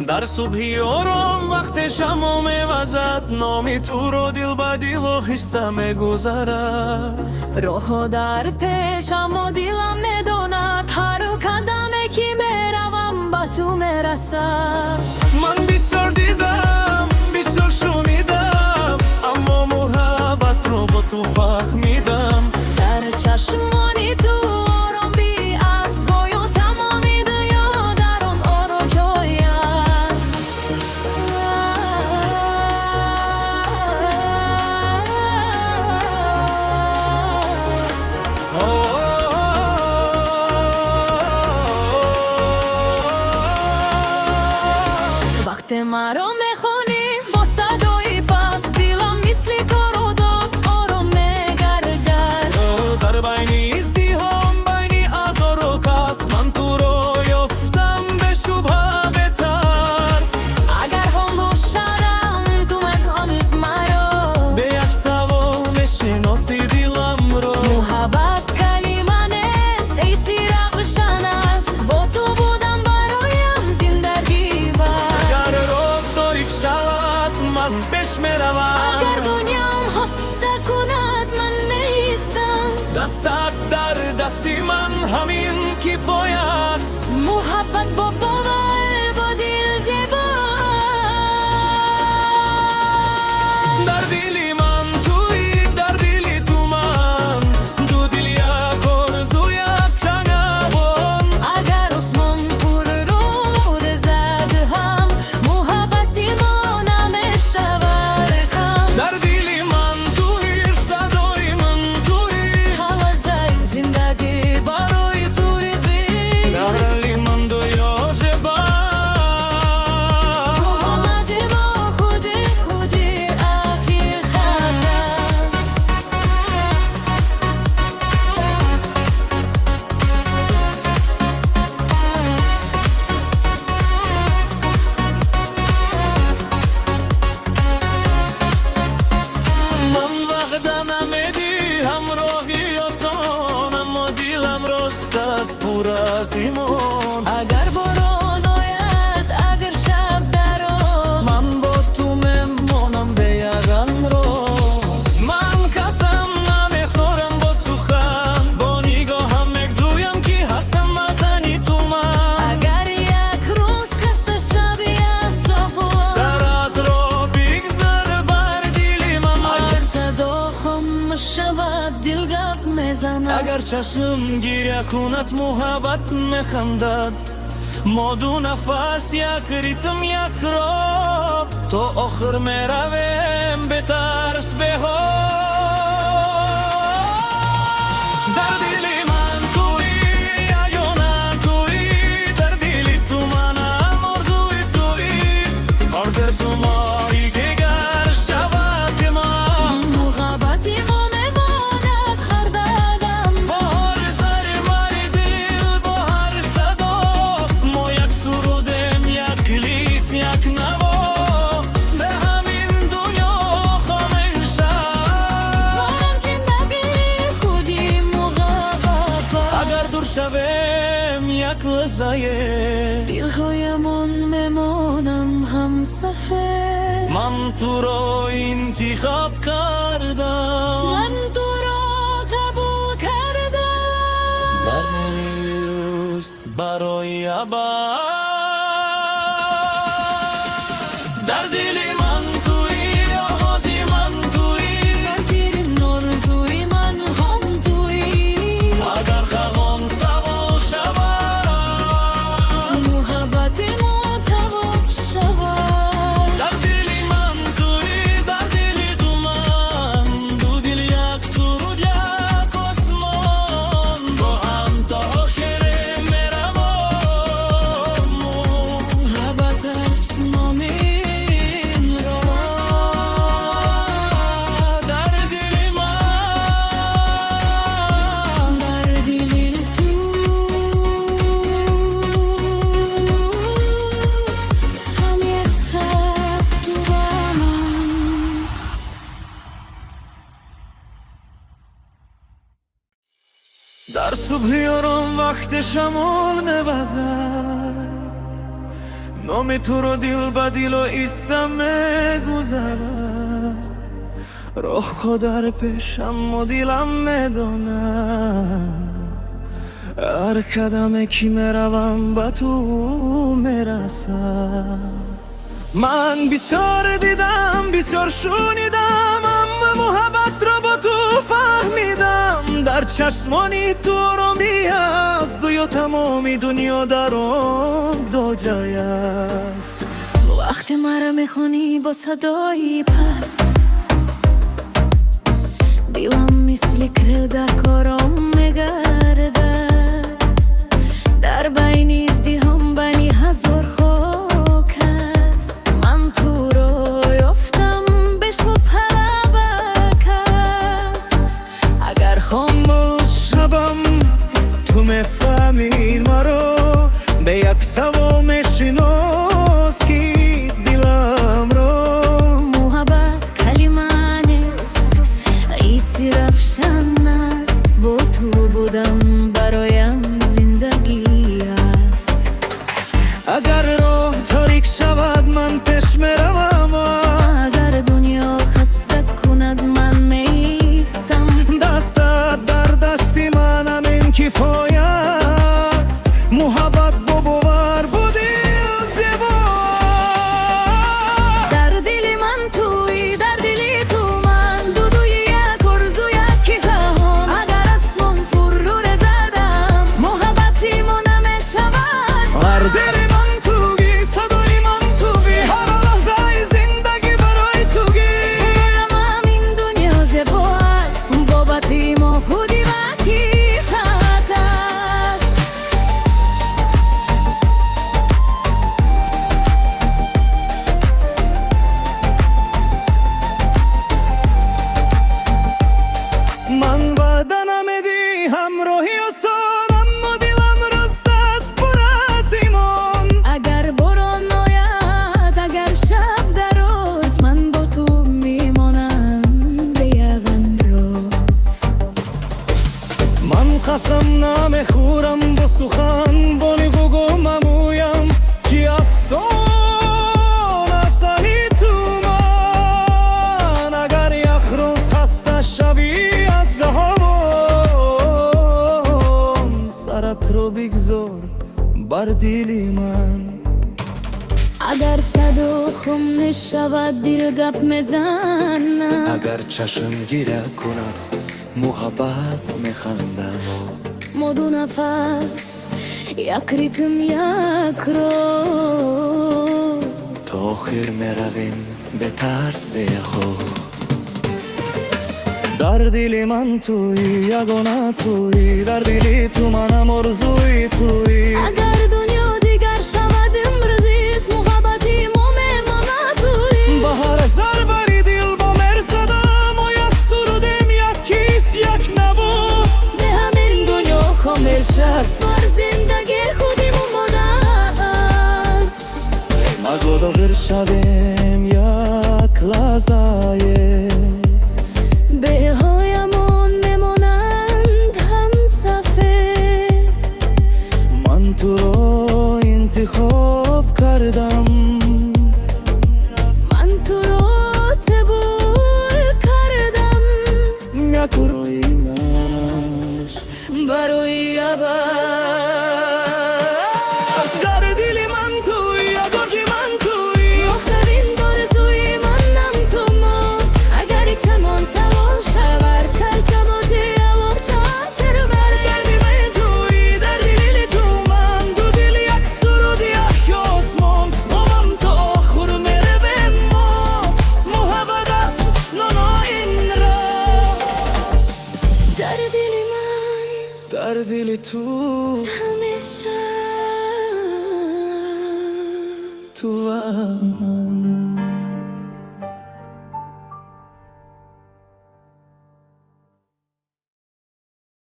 در صبحی آرام وقت شمع میوزد، نام تو رو دل به دل آهسته میگذرد. راه در پیشم و دلم نداند، هر قدمی که میروم به تو میرسد. من بسیار دیدم بسیار شنیدم، اما محبت رو با تو فهمیدم. در چشمانی تو آرام بی است، گویا تمامی دنیا در آن آرام جای است. وقت مرا میخونی با صدای پست، دلم مثل کاروداد آرام میگردد. در بین ازدحام بین هزار کس، من تو رو یافتم به شبه به ترس. اگر خاموش شدم تو میفهمی مرا، به یک سوال میشناسی دلم رو. محبت کلمه نیست ای روشن است، با تو بودم برایم زندگی بر. اگر راه تاریک شود من پیش میروم، اگر دنیام خسته کند من نیستم. دستت در دستی من همین کفایه است. محبت با باور با دل زیبا، در دلی من تویی در دلی تو من، دو دل یک آرزو یک چنگوان. اگر آسمان فرو زد هم محبتی ما نمیشود کم. در دلی من تویی صدای من تویی، حوضای زندگی برای توی بی. در دلی من دنیا شبه. محبت ما خودی خودی حقیقت است. من وعده نمیدی همراهی آسان، اما دلم راست است پر از ایمان. اگر باران آید اگر شب دراز، من با تو میمانم به یقین روز. من قسم نمیخورم با سخن، با نگاهم میگویم که هستم مثلی تو من. اگر یک روز خسته شبی از صبح، سرت را بگذار بر دل من. اگر صدا خاموش شود دل گپ میزند. اگر چشم گریه کند محبت میخندد، ما دو نفس یک ریتم یک راه، تا آخر میرویم به ترس به در دل من تویی یگانه تویی، در دل تو منم آرزوی تویی. آرزوی تو مایی که گر شود که من، محبتی ما میماند هر دم. با هر سر مری دل با هر صدا، ما یک سرودیم یک کلیس یک نوا، به همین دنیا خواهیم شد. منم زندگی خودی محبت، اگر دور شویم یک لحظه، دلهایمان میمانم هم سفر. من تو را انتخاب کردم، من تو را قبول کردم. برنیست برای ابد. در دل من تویی آغازی من تویی، در دل آرزوی من هم تویی. اگر خواهم سوار شود، محبت ما تمام شود. در دل من تویی در دل تو من، دو دل یک سرود یک آسمان، با هم تا آخر میروم. محبت است نام این راه، در دل من، در دل تو همیشه تو با من. در صبح آرام وقت شمال میوزد، نام تو رو دل به دل و ایستم گذرد راه خود در پیشم و دلم میدونم هر قدم که میروم به تو میرسم من بسیار دیدم بسیار شنیدم اما محبت را با تو فهمیدم در چشمانی تو آرامی است گویا تمامی دنیا در آن دو جای است وقتی مرا میخونی با صدایی پست دلم مثل که در کارم میگرده در بین ازدحام بین هزار خاک است من تو رو یافتم بشو پربک است اگر خاموش شبم تو میفهمی مرا به یک سوا میشناس که دلم را محبت کلمه نیست ایسی رفشن است با تو بودم برایم زندگی است اگر راه تاریک شود من پیش میروم اگر دنیا خسته کند من میستم دستت در دستی من همین کفایه است محبت با باور بودی زیبا در دل من توی در دل تو من دوی یک ارزو یک خواهم اگر اسمان فرو زدم محبتی ما نمیشود هر دل من تویی صدای من تویی هر لحظه زندگی برای تویی هم این دنیا زیبا است بابتی ما خودی و کیفت است من وعده نمیدی همراهی آسان اما دلم راست است پر از ایمان اگر باران آید اگر شب در روز من با تو میمانم به یقین روز من قسم نمیخورم با سخن با نگو ممویم که آسان آسانی تو من اگر یک روز خسته شوی از هوام سرت رو بگذار بر دل من اگر صدا خم نشود دل گپ میزنم اگر چشم گیره کند محبت میخندم ما دو نفس یک ریتم یک رو تا آخر میرویم به طرز بیخو در دل من توی یگانه توی در دل تو منم آرزوی توی اگر دنیا دیگر شود امروزیست محبتی ما میماند توی بهار سر بری دل با مرزدم و یک سرودیم یک کیس یک نبو به همین دنیا خامش است بر زندگی خودمون مانده است مگو داغر شویم یک لحظه به هایمان میمانند هم سفید من تو رو انتخاب کردم من تو رو تبور کردم یک روی منش برای در دل من توی آغازی من توی آخرین آرزوی منم تو ما اگر چمان سوار شود تلتماتی آب چاسر برگردی من توی در دل تو من دو دل یک سرود یک آسمان بابم تا آخر میرویم ما محبت است نانا این را در دل من در دل تو همیشه تو